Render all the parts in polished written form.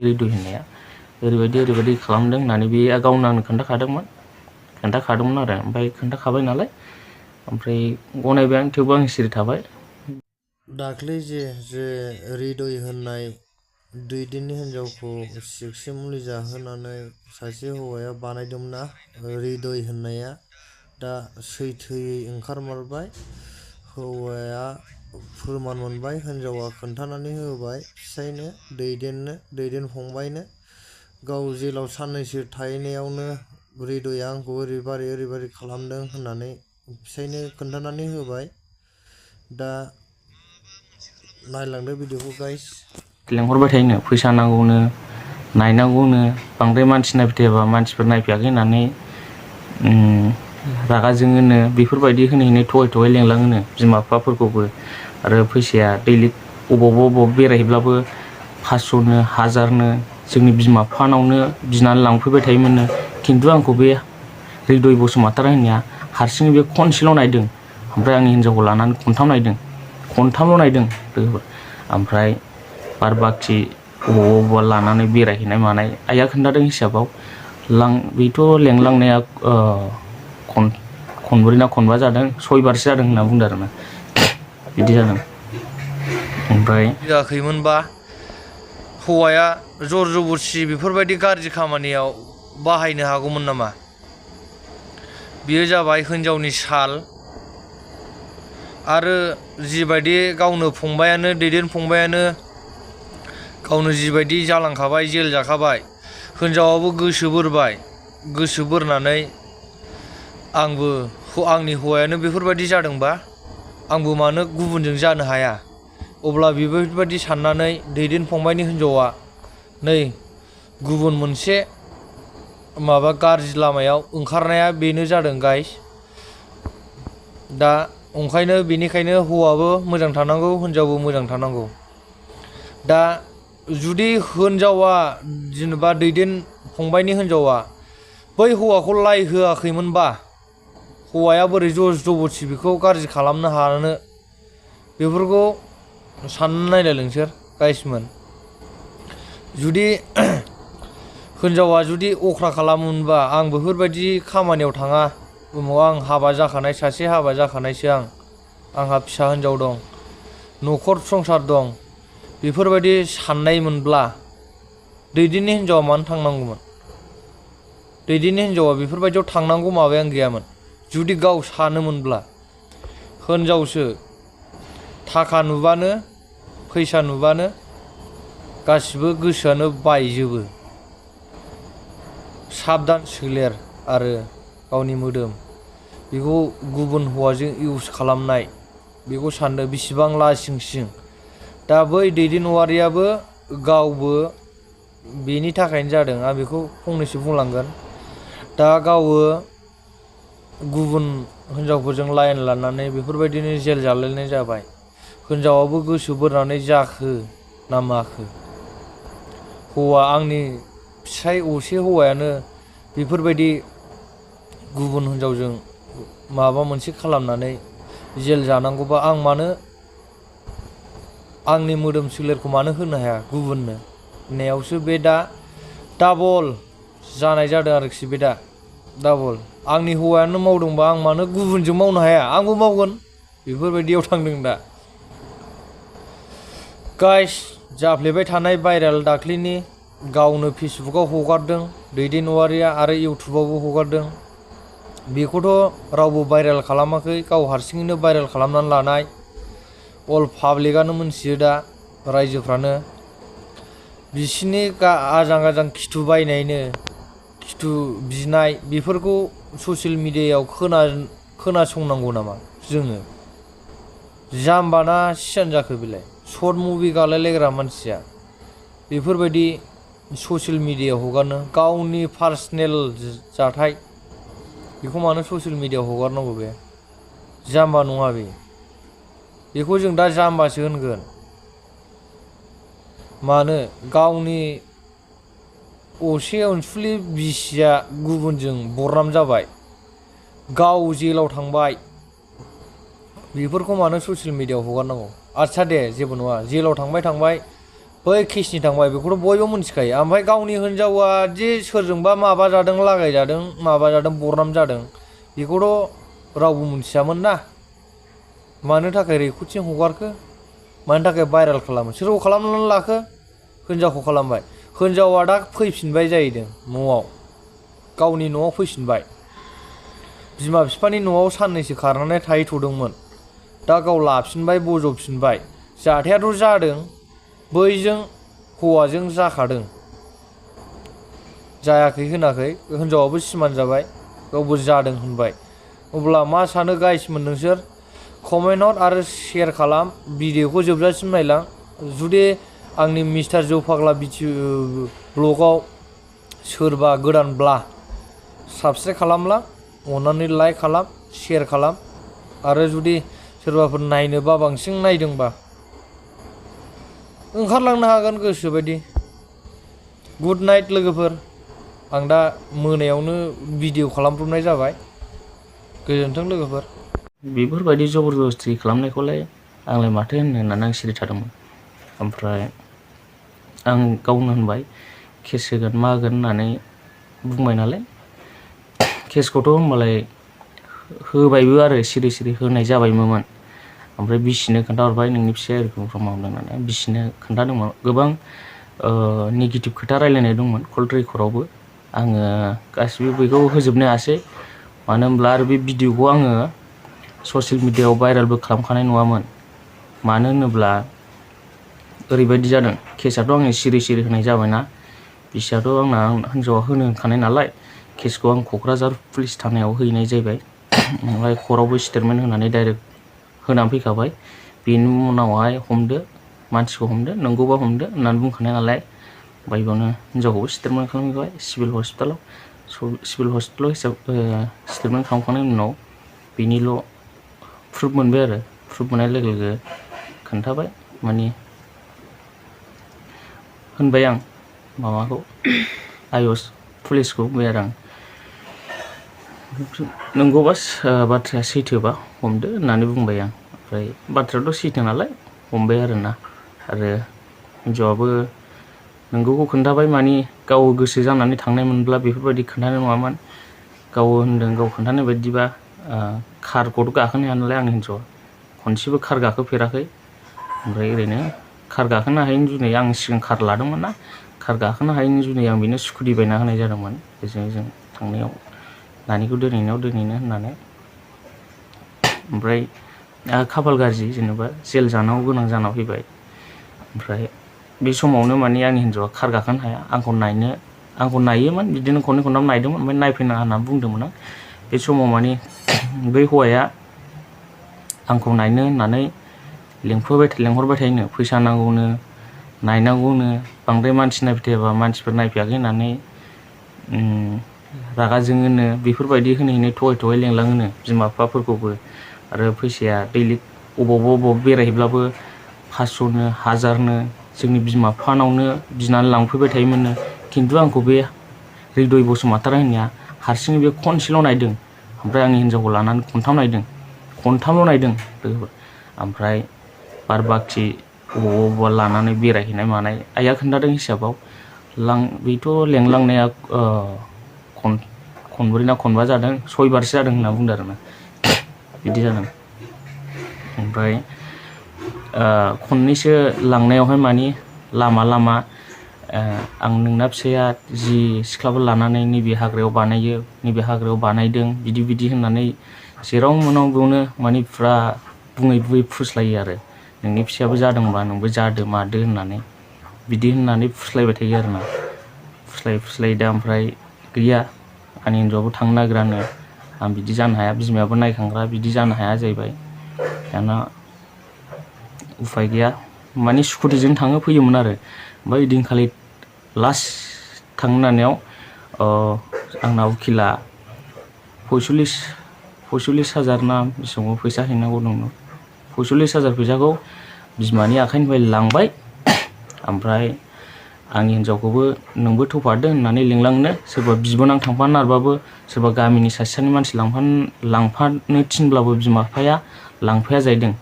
रिदय होननाया ओरैबायदि खालामदों होननानै बे गावनो आंनो खोन्थाखादोंमोन आरो ओमफ्राय खोन्थाखाबाय नालाय ओमफ्राय गनायबाय आं थेवबो आं सिरि थाबाय। दाख्लै जे रिदय होननाय दैदेननि हिन्जावखौ सिगसे मुलि जाहोनानै सासे हौवाया बानायदोंमोन ना रिदय होननाया दा सैथोयै ओंखारमारबाय। हौवाया फोरमान मोनबाय, हिन्जावा खोन्थानानै होबाय फिसायनो दैदेन फंबायनो। गाव जेलाव साननैसो थाहैनायावनो रिदया आंखौ ओरैबारै खालामदों होननानै फिसायनो खोन्थानानै होबाय। दा नायलांदो भिडिअखौ गाइस। लेंहरबाय थायोनो फैसा नांगौनो नायनांगौनो बांद्राय मानसि नायबाय थायाबा मानसिफोर नायफैयाखै होननानै रागा जोङोनो बेफोरबायदि होनै थगाय लेंलाङोनो बिमा बिफाफोरखौबो। आरो फैसाया दैलिग अबावबा बेरायहैब्लाबो 500नो 1000नो जोंनि बिमा बिफानावनो बिनानै लांफैबाय थायोमोननो। खिन्थु आंखौ बे रिदय बसुमतारी होननाया हारसिङै बे खनसेल' नायदों। ओमफ्राय आंनि हिन्जावखौ लानानै खनथामल' नायदों। ओमफ्राय बाद बाखि अबावबा लानानै बेरायहैनाय मानाय आइया खोन्थादों हिसाबाव बेथ' लेंलांनाया खनब्रै ना खनबा जादों, 6 बारसो जादों होनना बुंदों आरोना बिदि जादों। ओमफ्राय जायाखैमोनबा हौवाया जर जबरदस्ति बेफोरबायदि गाज्रि खामानियाव बाहायनो हागौमोन नामा? बेयो जाबाय हिन्जावनि साल। आरो जिबायदि गावनो दैदेन फंबायानो गावनो जिबायदि जालांखाबाय, जेल जाखाबाय, हिन्जावाबो गोसो बोरनानै आंनि हौवायानो बेफोरबायदि जादोंबा आंबो मानो गुबुनजों जानो हाया? अब्ला बेफोरबायदि साननानै दैदेन फंबायनि हिन्जावा नै गुबुन मोनसे गाज्रि लामायाव ओंखारनाया बेनो जादों गाइस। दा बेनिखायनो हौवाबो मोजां थानांगौ, हिन्जावबो मोजां थानांगौ। दा जुदि हिन्जावा जेनेबा दैदेन फंबायनि हिन्जावा बै हौवाखौ लाय होआखैमोनबा हौवाया बोरै जर जबरदस्ति बेखौ गाज्रि खालामनो हानो? बेफोरखौ साननानै नायलाय नोंसोर गाइसमोन। जुदि हिन्जावा अख्रा खालामोमोनबा आं बेफोरबायदि खामानियाव थाङा, आं हाबा जाखानायसो आंहा फिसा हिन्जाव दं, न'खर संसार दं, बेफोरबायदि साननाय मोनब्ला दैदेननि हिन्जावा मानो थांनांगौमोन? दैदेननि हिन्जावा बेफोरबायदियाव थांनांगौ माबायानो गैयामोन। जुदि गाव सानोमोनब्ला हिन्जावसो थाखा नुबानो फैसा नुबानो गासिबो गोसोआनो बायजोबो। साबधान सोलेर आरो गावनि मोदोम बेखौ गुबुन हौवाजों इउस खालामनाय बेखौ सानदो बिसिबां लासिंसिं। दा बै दैदेनवारियाबो गावबो बेनि थाखायनो जादों। आं बेखौ फंनैसो बुंलांगोन। दा गावबो गुबुन हिन्जावफोरजों लाइन लानानै बेफोरबायदिनो जेल जालायनाय जाबाय। हिन्जावाबो गोसो बोरनानै जाखो ना माखो? आंनि फिसाय असे हौवायानो बेफोरबायदि गुबुन हिन्जावजों माबा मोनसे खालामनानै जेल जानांगौबा आं मानो आंनि मोदोम सोलेरखौ मानो होनो हाया गुबुननो होननायावसो बे दा डाबल जानाय जादों आरोखि। बे दा डाबल आंनि हौवायानो मावदोंबा आं मानो गुबुनजों मावनो हाया? आंबो मावगोन। बेफोरबायदियाव थांदों दा गाइस। जाफ्लेबाय थानाय भाइराल दाख्लैनि गावनो फेसबुकाव हगारदों दैदेनवारिया आरो इउटुबावबो हगारदों। बेखौथ' रावबो भाइरेल खालामाखै, गाव हारसिङैनो भाइरेल खालामनानै लानाय। अल पाब्लिकआनो मोनथियो, दा रायजोफ्रानो बिसिनि आजां खिथु बायनायनो खिथु बिनाय बेफोरखौ ससियेल मिडियायाव खोनासंनांगौ नामा जोङो? जाम्बाना सियान जाखो बेलाय? सर्ट मुभि गालायलायग्रा मानसिया बेफोरबायदि ससियेल मिडियायाव हगारनो गावनि पार्सनेल जाथाय बेखौ मानो ससियेल मिडियायाव हगारनांगौ? बे जाम्बा नङा बेखौ जों दा जाम्बासो होनगोन। मानो गावनि असे अनसुलि बिसिया गुबुनजों बरनाम जाबाय, गाव जेलाव थांबाय, बेफोरखौ मानो ससियेल मिडियायाव हगारनांगौ? आच्छा दे जेबो नङा, जेलाव थांबाय बै केसनि थांबाय बेखौथ' बयबो मिथिखायो ओमफ्राय गावनि हिनजावा जे सोरजोंबा माबा जादों लागायजादों माबा जादों बरनाम जादों बेखौथ' रावबो मिथियामोन ना मानो थाखाय रेकर्डसिं हगारखो मानो थाखाय भाइरेल खालामो सोरखौ खालामनानै लाखो हिनजावखौ खालामबाय हिनजावा दा फैफिनबाय जाहैदों न'आव गावनि न'आव फैफिनबाय बिमा बिफानि न'आव साननैसो खारनानै थाहैथ'दोंमोन दा गाव लाफिनबाय बज'फिनबाय जाथायाथ' जादों बैजों हौवाजों जाखादों जायाखै होनाखै हिनजावाबो सिमान जाबाय गावबो जादों होनबाय अब्ला मा सानो गाइसमोन नोंसोर कमेन्ट आरो शेयार खालाम भिडिअखौ जोबजासिम नायलां जुदि आंनि मिस्टार जौ फाग्ला ब्लगाव सोरबा गोदानब्ला साबस्क्राइब खालामला अननानै लाइक खालाम शेयार खालाम आरो जुदि सोरबाफोर नायनोबा बांसिन नायदोंबा ओंखारलांनो हागोन गोसोबायदि गुड नाइट लोगोफोर आं दा मोनायावनो भिडिअ खालामब्रबनाय जाबाय गोजोन्थों लोगोफोर बेफोरबायदि जबरदस्ति खालामनायखौलाय आंलाय माथो होननानै आं सिरि थादोंमोन ओमफ्राय आं गावनो होनबाय केस होगोन मा होगोन होननानै बुंबाय नालाय केसखौथ' होमबालाय होबायबो आरो सिरि सिरि होनाय जाबायमोन ओमफ्राय बिसिनो खोन्थाहरबाय नोंनि फिसाया एरखम मावदों होननानै बिसिनो खोन्थादोंमोन गोबां नेगेटिभ खोथा रायलायनाय दंमोन कल रेकर्डआवबो आङो गासिबो बेखौ होजोबनो हायासै मानो होनब्ला आरो बे भिडिअखौ आङो ससियेल मिडियायाव भाइरेलबो खालामखानाय नङामोन मानो होनोब्ला ओरैबायदि जादों केसआथ' आङो सिरि सिरि होनाय जाबायना बिसियाथ' आंना हिनजावा होनो होनखानाय नालाय केसखौ आं क'क्राझार पुलिस थानायाव हैनाय जाहैबाय ओमफ्राय कर्टआवबो स्टेटमेन्ट होनानै डाइरेक्ट होनानै फैखाबाय बेनि उनावहाय हमदो मानसिखौ हमदो नंगौबा हमदो होननानै बुंखानाय नालाय ओमफ्राय बेयावनो हिनजावखौबो स्टेटमेन्ट खालामहैबाय सिभिल हस्पिटालाव स्टेटमेन्ट खालामखांनायनि उनाव बेनिल' प्रुफ मोनबाय आरो प्रुफ मोननाय लोगो लोगो खोन्थाबाय माने होनबाय आं माबाखौ आयस पुलिसखौ बुंबाय आरो आं नंगौबा बाथ्राया सैथोबा हमदो होननानै बुंबाय आं ओमफ्राय बाथ्रायाथ' सैथो नालाय हमबाय आरोना आरो हिनजावाबो नोंगौखौ खोन्थाबाय माने गाव गोसो जानानै थांनाय मोनब्ला बेफोरबायदि खोन्थानाय नङामोन गाव होनदों गाव खोन्थानाय बायदिबा कारखौथ' गाखोनो हाया नालाय आंनि हिनजावा खनसेबो कार गाखोफेराखै ओमफ्राय ओरैनो कार गाखोनो हायैनि जुनै आं सिगां कार लादोंमोन ना कार गाखोनो हायैनि जुनै आं बेनो स्कुटि बायना होनाय जादोंमोन जों थांनायाव नानिखौ दोनहैनो होननानै ओमफ्राय खाफाल गाज्रि जेनेबा जेल जानांगौ गोनां जाना फैबाय ओमफ्राय बे समावनो माने आंनि हिनजावा कार गाखोनो हाया आंखौ नायोमोन बिदिनो खननै खनथाम नायदोंमोन ओमफ्राय नायफैनाङा होननानै बुंदोंमोन आं बे समाव माने बै हौवाया आंखौ नायनो होननानै लेंहरबाय थायोनो फैसा नांगौनो नायनांगौनो बांद्राय मानसि नायबाय थायाबा मानसिफोर नायफैयाखै होननानै रागा जोङोनो बेफोरबायदि होनै थगाय लेंलाङोनो बिमा बिफाफोरखौबो आरो फैसाया दैलिग अबावबा बेरायहैब्लाबो 500नो 1000नो जोंनि बिमा बिफानावनो बिनानै लांफैबाय थायोमोननो खिन्थु आंखौ बे हृदय बसुमतारी होननाया हारसिङै बे खनसेल' नायदों ओमफ्राय आंनि हिनजावखौ लानानै खनथामल' नायदों लोगोफोर ओमफ्राय बार बाखि अबावबा लानानै बेरायहैनाय मानाय आइया खोन्थादों हिसाबाव बेथ' लेंलांनाया खनब्रै ना खनबा जादों 6 बारसो जादों होनना बुंदों आरोना बिदि जादों ओमफ्राय खननैसो लांनायावहाय माने लामा आं नोंना फिसाया जि सिख्लाफोर लानानै नैबे हाग्रायाव बानायो नैबे हाग्रायाव बानायदों बिदि होननानै जेराव मोनाव बेयावनो माने फुरा बुङै फुस्लायो आरो नोंनि फिसायाबो जादोंबा नोंबो जादो मादो होननानै बिदि होननानै फुस्लायबाय थायो आरोना फुस्लाय दा ओमफ्राय गैया आंनि हिनजावाबो थांनो नागिरानो आं बिदि जानो हाया बिमायाबो नायखांग्रा बिदि जानो हाया जाहैबाय दाना उफाय गैया माने स्कुटिजों थाङो फैयोमोन आरो ओमफ्राय ओइदिनखालि लास्ट थांनो नागिरनायाव आंना उकिला 45,000 ना बेसेबां फैसा हैनांगौ दं 45,000 फैसाखौ बिमानि आखाइनिफ्राय लांबाय ओमफ्राय आंनि हिनजावखौबो नोंबो थौफादो होननानै लिंलांनो सोरबा बिबोनां थांफानो नागिरबाबो सोरबा गामिनि सासेनि मानसि लांफानो थिनब्लाबो बिमा बिफाया लांफाया जाहैदों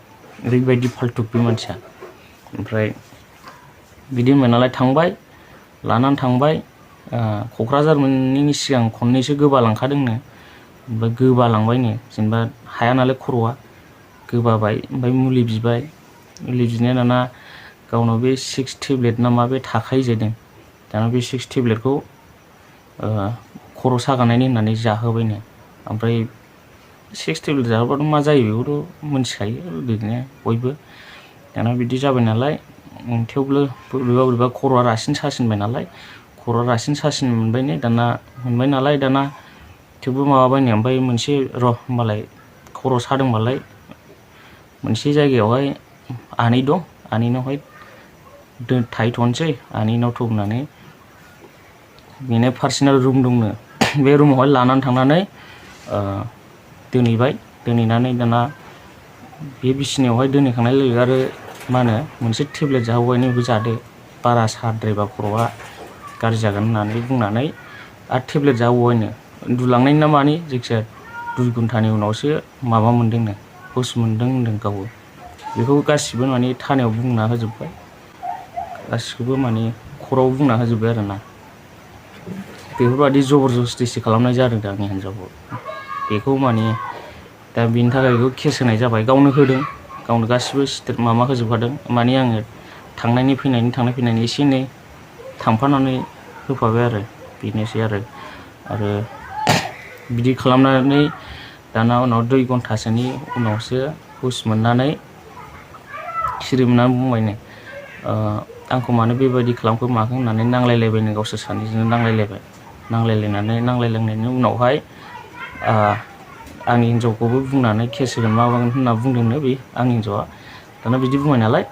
ओरैबायदि फाल्टु बे मानसिया ओमफ्राय बिदि होनबाय नालाय थांबाय लानानै थांबाय क'क्राझार मोनैनि सिगां खननैसो गोबालांखादोंनो ओमफ्राय गोबालांबायनो जेनेबा हाया नालाय खर'आ गोबाबाय ओमफ्राय मुलि बिनाया दाना गावनाव बे 6 टेब्लेट ना मा बे थाखायो जाहैदों दाना बे 6 टेब्लेटखौ खर' सागानायनि होननानै जाहोबायनो ओमफ्राय 6 टेब्लेट जाहोबाथ' मा जायो बेखौथ' मिथिखायो बिदिनो बयबो दाना बिदि जाबाय नालाय थेवबो बोरैबा खर'आ रासिन सासिनबाय नालाय खर'आ रासिन सासिन मोनबाय नालाय दाना थेवबो माबाबायनो ओमफ्राय मोनसे होमबालाय खर' सादोंबालाय मोनसे जायगायावहाय आनै दं आनैनावहाय थाहैथ'नोसै आनैनाव थ'बनानै बेनो पार्सनेल रुम दंनो बे रुमावहाय लानानै थांनानै दोनहैनानै दाना बे बिसिनायावहाय दोनहैखांनाय लोगो आरो मा होनो मोनसे टेब्लेट जाहोबायनो बेखौ जादो बारा साद्रायबा खर'आ गाज्रि जागोन होननानै बुंनानै आरो टेब्लेट जाहोबायनो उन्दुलांनायनि ना मानि जायखिजाया 2 घन्टानि उनावसो माबा मोनदोंनो हुस मोनदों होनदों गावबो बेखौ गासिबो माने थानायाव बुंना होजोब्बाय गासिखौबो माने खर'आव बुंना होजोब्बाय आरोना बेफोरबायदि जबरदस्तिसो खालामनाय जादों दा आंनि हिन्जावखौ बेखौ माने दा बेनि थाखाय बेखौ केस होनाय जाबाय गावनो होदों गावनो गासिबो माबा होजोबखादों माने आङो थांनाय फैनायनि एसे एनै थांफानानै होफाबाय आरो बेनोसै आरो बिदि खालामनानै दाना उनाव 2 घन्टासोनि उनावसो हुस मोननानै सिरि मोननानै बुंबायनो आंखौ मानो बेबायदि खालामखो माखो होननानै नांलायलायबायनो गावसोर सानैजोंनो नांलायलायनायनि उनावहाय आंनि हिन्जावखौबो बुंनानै केस होगोन माबागोन होनना बुंदोंनो बे आंनि हिन्जावआ दाना बिदि बुंबाय नालाय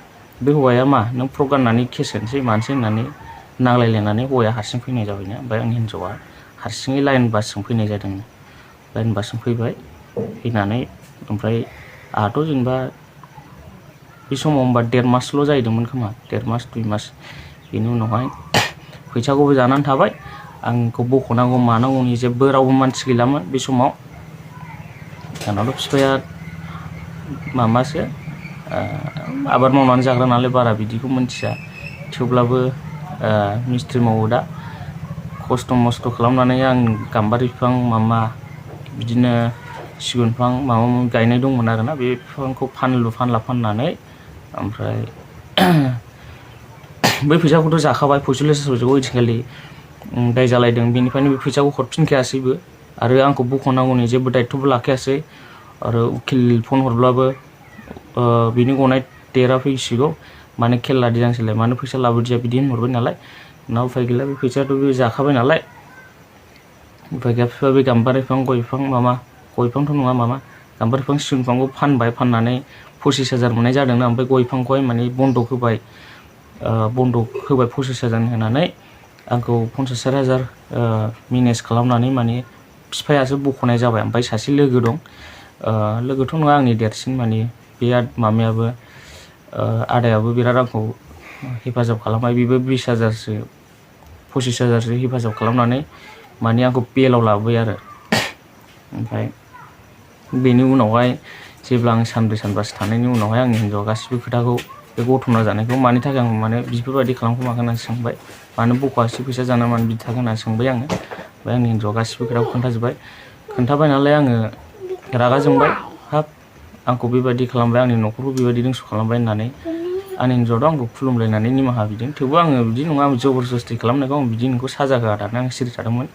बे हौवाया मा नों फ्रक गाननानै केस होनोसै मानसै होननानै नांलायलायनानै हौवाया हारसिं फैनाय जाबायनो ओमफ्राय आंनि हिन्जावआ हारसिङै लाइन बासजों फैनाय जादों लाइन बासजों फैनानै ओमफ्राय आंहाथ' जेनेबा बे समाव होमबा 1.5 मासल' जाहैदोंमोन खोमा 1.5 मास 2 मास बेनि उनावहाय फैसाखौबो जानानै थाबाय आंखौ बख'नांगौ मानांगौनि जेबो रावबो मानसि गैलामोन बे समाव आंनावथ' बिफाया माबासो आबाद मावनानै जाग्रा नालाय बारा बिदिखौ मिथिया थेवब्लाबो मिस्थ्रि मावो दा खस्थ' मस्थ' खालामनानै आं गाम्बारि बिफां बिदिनो सिगुन बिफां माबा गायनाय दंमोन आरोना बे बिफांखौ फाननानै ओमफ्राय बै फैसाखौथ' जाखाबाय 45,000 ओइदिनखालि दाय जालायदों बेनिफ्रायनो बे फैसाखौ हरफिनखायासैबो आरो आंखौ बख'नांगौनि जेबो दायथ'बो लाखायासै आरो उकिल फन हरब्लाबो बिनि गनाय देरा फैसिगौ मानो खेल लादिया आंसोरलाय मानो फैसा लाबोदिया बिदि होनहरबाय नालाय उनाव उफाय गैला बे फैसायाथ' बे जाखाबाय नालाय उफाय गैया बिफाया बे गाम्बारि बिफां गय बिफां गय बिफांथ' नङा गाम्बारि बिफां सिगुन बिफांखौ फाननानै 25,000 मोननाय जादोंना ओमफ्राय गय बिफांखौहाय माने बन्दक होबाय 25,000 होनानै आंखौ 50,000 मेनेज खालामनानै माने बिफायासो बख'नाय जाबाय ओमफ्राय सासे लोगो दं लोगोथ' नङा आंनि देरसिन माने बे मामायाबो आदायाबो बिराद आंखौ हेफाजाब खालामबाय बेबो 20,000सो 25,000सो हेफाजाब खालामनानै माने आंखौ बेलाव लाबोबाय आरो ओमफ्राय बेनि उनावहाय जेब्ला आं सानब्रै सानबासो थानायनि उनावहाय आंनि हिन्जावआ गासिबो खोथाखौ बे गथ'ना जानायखौ मानि थाखाय आं माने बेफोरबायदि खालामखो माखो होननानै सोंबाय मानो बख'आसै फैसा जाना मानो बिदि थाखो होननानै सोंबाय आङो ओमफ्राय आंनि हिन्जावआ गासिबो खोथाखौ खोन्थाबाय नालाय आङो रागा जोंबाय हाब आंखौ बेबायदि खालामबाय आंनि न'खरखौ बेबायदि धंस' खालामबाय होननानै आंनि हिन्जावआथ' आंखौ खुलुमलायनानै निमाहा बिदों थेवबो आङो बिदि नङा जबरदस्ति खालामनायखौ आं बिदि नोंखौ साजा होआ दाना आं सिरि थादोंमोन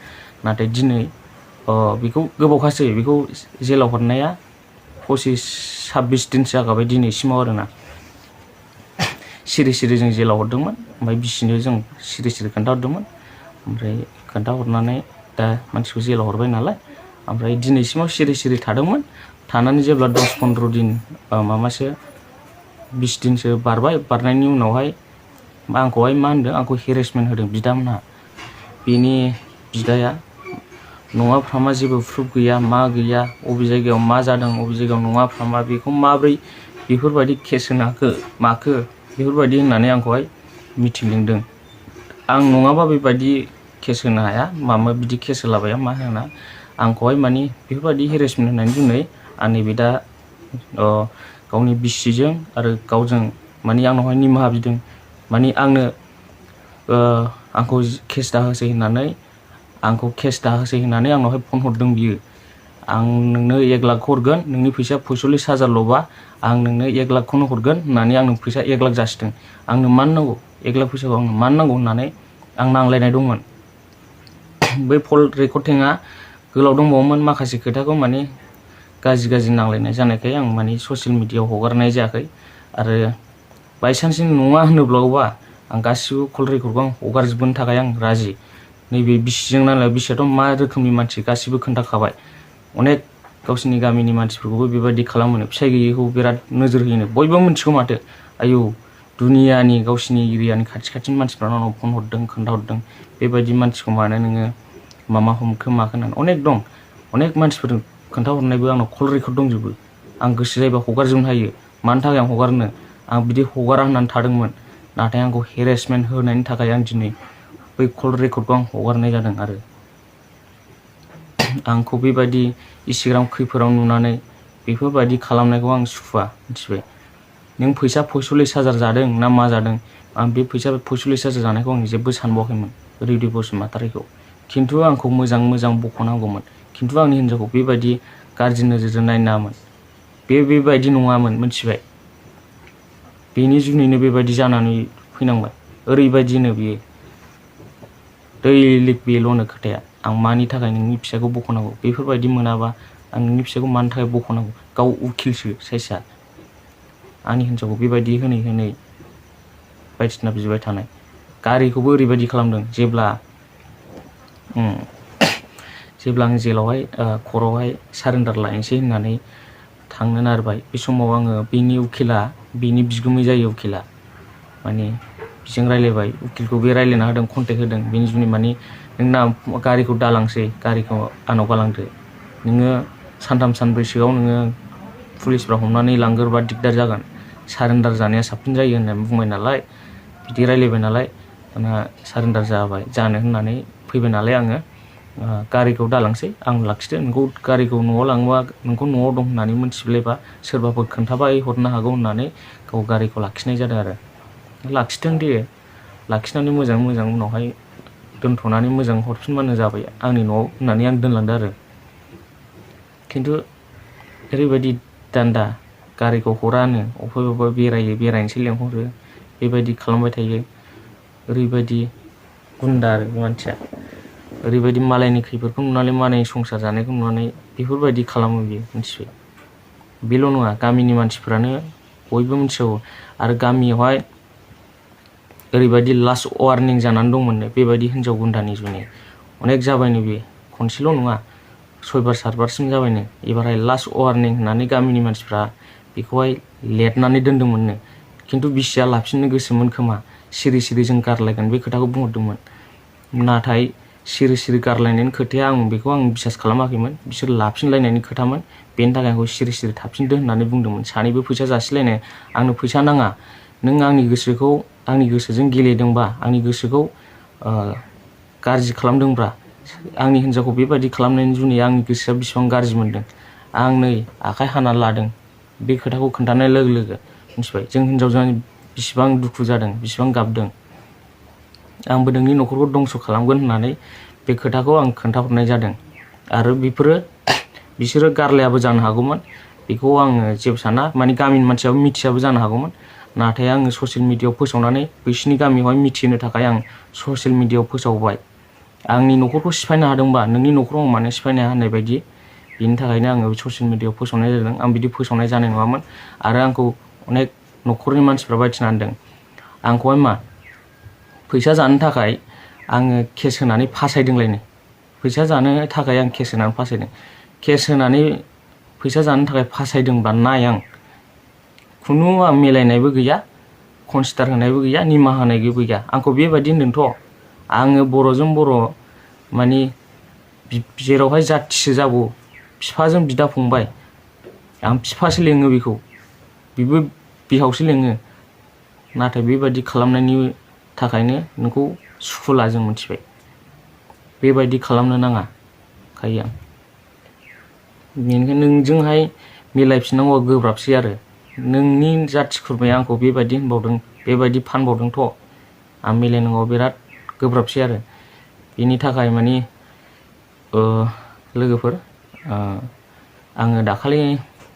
नाथाय दिनै बेखौ गोबावखासै बेखौ जेलाव हरनाया 25-26 दिनसो जागाबाय दिनैसिमाव आरोना सिरि जों जेलाव हरदोंमोन ओमफ्राय बिसिनो जों सिरि खोन्थाहरदोंमोन ओमफ्राय खोन्थाहरनानै दा मानसिखौ जेलाव हरबाय नालाय ओमफ्राय दिनैसिमाव सिरि थादोंमोन थानानै जेब्ला 10-15 दिन 20 दिनसो बारनायनि उनावहाय आंखौहाय मा होनदों आंखौ हेरेसमेन्ट होदों बिदामोनहा बेनि बिदाया नङा फ्रामा जेबो प्रुफ गैया मा गैया अबे जायगायाव मा जादों अबे जायगायाव नङा फ्रामा बेखौ माब्रै बेफोरबायदि केस होनो माखो बेफोरबायदि होननानै आंखौहाय मिटिं लिंदों आं नङाबा बेबायदि केस होनो हाया बिदि केस होलाबाया मा होना आंखौहाय माने बेफोरबायदि हेरेसमेन्ट होननानै बुंनाय आं नैबे दा गावनि बिसिजों आरो गावजों माने आंनावहाय निमाहा बिदों माने आंनो आंखौ केस दाहोसै होननानै आंनावहाय फन हरदों बियो। आं नोंनो 1 लाख हरगोन, नोंनि फैसा 45,000ल'बा आं नोंनो 1 लाखखौनो हरगोन होननानै आंनो फैसा 1 लाख जासिदों। आंनो मानो नांगौ 1 लाख फैसाखौ आंनो मानो नांगौ होननानै आं नांलायनाय दंमोन। बै कल रेकर्डिंआ गोलाव दंबावोमोन, माखासे खोथाखौ माने गाज्रि नांलायनाय जानायखाय आं माने ससियेल मिडियायाव हगारनाय जायाखै। आरो बायसान्स नङा होनोब्लाबा आं गासिबो कल रेकर्डखौ आं हगारजोबनो थाखाय आं राजि। नैबे बिसिजों नालाय, बिसियाथ' मा रोखोमनि मानसि गासिबो खोन्थाखाबाय। अनेक गावसिनि गामिनि मानसिफोरखौबो बेबायदि खालामोनो, फिसाइ गैयैखौ बिराद नोजोर होयोनो, बयबो मिथिगौ माथो। आयौ, दुनियानि गावसिनि एरियानि खाथिनि मानसिफ्रा आंनाव फन हरदों, खोन्थाहरदों, बेबायदि मानसिखौ मानो नोङो मामा हमखो माखो होननानै। अनेक दं, अनेक मानसिफोर खोन्थाहरनायबो आंनाव कल रेकर्ड दंजोबो। आं गोसो जायोबा हगारजोबनो हायो। मानि थाखाय आं हगारनो? आं बिदि हगारा होननानै थादोंमोन, नाथाय आंखौ हेरेसमेन्ट होनायनि थाखाय आं दिनै बै कल रेकर्डखौ आं हगारनाय जादों। आरो आंखौ बेबायदि इन्स्टाग्राम खैफोदाव नुनानै बेफोरबायदि खालामनायखौ आं सुखुवा, मिथिबाय। नों फैसा 45,000 जादों ना मा जादों, आं बे फैसा 45,000 जानायखौ आं जेबो सानबावाखैमोन, रेडिअ बसुमतारीखौ। खिन्थु आंखौ मोजां बख'नांगौमोन। खिन्थु आंनि हिन्जावखौ बेबायदि गाज्रि नोजोरजों नायनो नाङामोन। बेबायदि नङामोन, मिथिबाय। बेनि जुनैनो बेबायदि जानानै फैनांबाय। ओरैबायदिनो बियो दैलिक बेल'नो खोथाया। आं मानि थाखाय नोंनि फिसाखौ बख'नांगौ? बेफोरबायदि मोनाबा आं नोंनि फिसाखौ मानि थाखाय बख'नांगौ? गाव उकिलसो साइसआ। आंनि हिन्जावखौ बेबायदि होनै बायदिसिना बिबाय थानाय। गारिखौबो ओरैबायदि खालामदों, जेब्ला आं जेलावहाय खरआवहाय सारेन्डार लायनोसै होननानै थांनो नागिरबाय, बे समाव आङो बेनि उकिला, बेनि बिगुमै जायो उकिला, माने बिजों रायलायबाय। उकिलखौ बे रायलायना होदों, कन्टेक्ट होदों। बेनि जुनै माने नोंना गारिखौ दालांसै, गारिखौ आंनाव गालांदो। नोङो सानथाम सानब्रैसोआव नोङो पुलिसफ्रा हमनानै लांगोरबा दिगदार जागोन। सारेन्डार जानाया साबसिन जायो होननानै बुंबाय नालाय, बिदि रायलायबाय नालाय, दाना सारेन्डार जानो होननानै फैबाय नालाय आङो। गारिखौ दालांसै, आं लाखिदो। नोंखौ गारिखौ न'आव लाङोबा नोंखौ न'आव दं होननानै मोनथिब्लायबा सोरबाफोर खोन्थाबाय हरनो हागौ होननानै गाव गारिखौ लाखिनाय जादों। आरो लाखिथों दे, लाखिनानै मोजां उनावहाय दोनथ'नानै मोजां हरफिनबानो जाबाय आंनि न'आव होननानै आं दोनलांदों। आरो खिन्थु ओरैबायदि दान्दा, गारिखौ हरानो, अबेबा बेरायनोसै लेंहरो, बेबायदि खालामबाय थायो। ओरैबायदि गुन्दा आरो बे मानसिया। ओरैबायदि मालायनि खैफोदखौ नुनानै, मालायनि संसार जानायखौ नुनानै बेफोरबायदि खालामो बियो, मिथिबाय। बेल' नङा, गामिनि मानसिफ्रानो बयबो मिथिगौ। आरो गामियावहाय ओरैबायदि लास्ट वार्निं जानानै दंमोननो, बेबायदि हिन्जाव गुन्दानि जुनै। अनेक जाबायनो, बे खनसेल' नङा, 6 बार 7 बारसिम जाबायनो। एबारहाय लास्ट वार्निं होननानै गामिनि मानसिफ्रा बेखौहाय लेरनानै दोन्दोंमोननो। खिन्थु बिसिया लाफिननो गोसोमोन खोमा, सिरि जों गारलायगोन, बे खोथाखौ बुंहरदोंमोन। नाथाय सिरि गारलायनायनि खोथाया बेखौ आं बिसास खालामाखैमोन। बिसोर लाफिनलायनायनि खोथामोन। बेनि थाखाय आंखौ सिरि थाफिनदो होननानै बुंदोंमोन। सानैबो फैसा जासिलायनाय। आंनो फैसा नाङा, नों आंनि गोसोजों गेलेदोंबा, आंनि गोसोखौ गाज्रि खालामदोंब्रा, आंनि हिन्जावखौ बेबायदि खालामनायनि जुनै आंनि गोसोआ बेसेबां गाज्रि मोनदों, आं नै आखाइ हानानै लादों। बे खोथाखौ खोन्थानाय लोगो लोगो मिथिबाय, जों हिन्जावजों बेसेबां दुखु जादों, बेसेबां गाबदों। आंबो नोंनि न'खरखौ दंस' खालामगोन होननानै बे खोथाखौ आं खोन्थाहरनाय जादों। आरो बिसोरो गारलायाबो जानो हागौमोन, बेखौ आङो जेबो साना। माने गामिनि मानसियाबो मिथियाबो जानो हागौमोन। नाथाय आङो ससियेल मिडियायाव फोसावनानै बैसिनि गामियावहाय मिथिहोनो थाखाय आं ससियेल मिडियायाव फोसावबाय। आंनि न'खरखौ सिफायनो हादोंबा नोंनि न'खराव आं मानो सिफायनो हाया होननाय बायदि। बेनि थाखायनो आङो ससियेल मिडियायाव फोसावनाय जादों। आं बिदि फोसावनाय जानाय नङामोन। आरो आंखौ अनेक न'खरनि मानसिफ्रा बायथिना होनदों, आंखौहाय फैसा जानो थाखाय आङो केस होनानै फासायदोंलायनो। फैसा जानो थाखाय आं केस होनानै फासायदों। केस होनानै फैसा जानो थाखाय फासायदोंबा नाय, आं खुनु मिलायनायबो गैया, कनसिडार होनायबो गैया, निमाहा होनायबो गैया। आंखौ बेबायदि होनदोंथ'। आङो बर'जों बर' माने जेरावहाय जाथिसो जागौ, बिफाजों बिदा फंबाय, आं बिफासो लेङो बेखौ, बेबो बिहावसो लेङो। नाथाय बेबायदि खालामनायनि थाखायनो नोंखौ सुखुला, जों मिथिबाय। बेबायदि खालामनो नाङा खायो आं। बेनिखायनो नोंजोंहाय मिलायफिननांगौआ गोब्राबसै। आरो नोंनि जाथि खुरमाया आंखौ बेबायदि होनबावदों, बेबायदि फानबावदोंथ'। आं मिलायनांगौआ बिराद गोब्राबसै आरो बेनि थाखाय माने लोगोफोर आङो दाखालि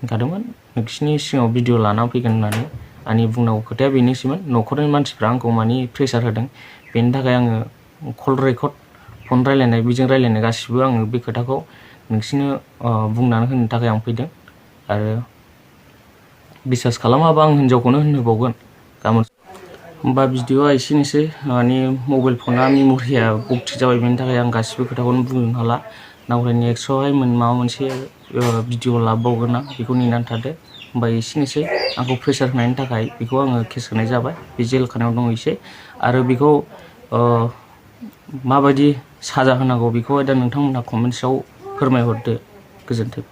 गादोंमोन नोंसिनि सिगाङाव भिडिअ लाना फैगोन होननानै आंनि बुंनांगौ खोथाया बेनोसैमोन न'खरनि मानसिफ्रा आंखौ माने प्रेसार होदों बेनि थाखाय आङो कल रेकर्ड फन रायलायनाय बेजों रायलायनाय गासिबो आङो बे खोथाखौ नोंसिनो बुंनानै होनो थाखाय आं फैदों आरो बिसास खालामाबा आं हिनजावखौनो होनहोबावगोन गाबोन होमबा भिडिअआ एसेनोसै माने मबाइल फना मेम'रिया बक्ति जाबाय बेनि थाखाय आं गासिबो खोथाखौनो बुंनो हाला नावराय नेक्स्टआवहाय माबा मोनसे भिडिअ लाबावगोन आं बेखौ नेनानै थादो होमबा एसेनोसै आंखौ प्रेसार होनायनि थाखाय बेखौ आङो केस होनाय जाबाय बे जेल खानायाव दं एसे आरो बेखौ माबायदि साजा होनांगौ बेखौहाय दा नोंथांमोनहा कमेन्ट्सआव फोरमायहरदो गोजोन्थों।